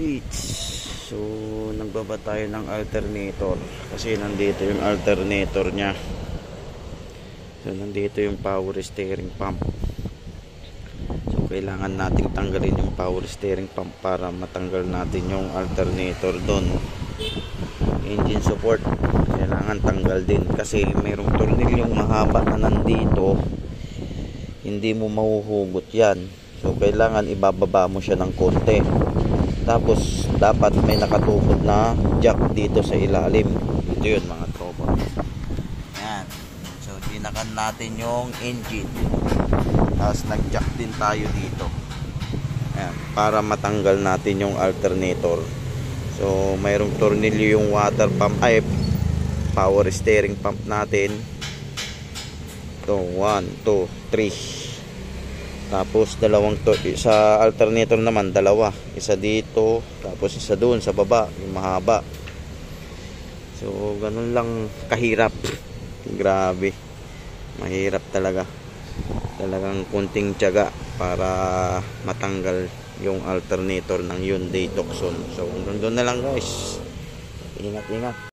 Leads. So nagbaba tayo ng alternator kasi nandito yung alternator nya. So nandito yung power steering pump. So kailangan nating tanggalin yung power steering pump para matanggal natin yung alternator doon. Engine support kailangan tanggal din kasi mayroong tornilyong mahaba na nandito, hindi mo mahuhugot yan. So kailangan ibababa mo siya ng konti. Tapos dapat may nakatukod na jack dito sa ilalim. Ito yun mga tropa. Yan. So dinakan natin yung engine. Tapos nag-jack din tayo dito. Yan. Para matanggal natin yung alternator. So mayroong tornilyo yung water pump ay power steering pump natin. Ito 1, 2, 3. Tapos dalawang sa alternator naman dalawa, isa dito tapos isa doon sa baba yung mahaba. So ganun lang kahirap. Grabe, mahirap talaga, talagang kunting tiyaga para matanggal yung alternator ng Hyundai Tucson. So hanggang doon na lang guys, ingat ingat.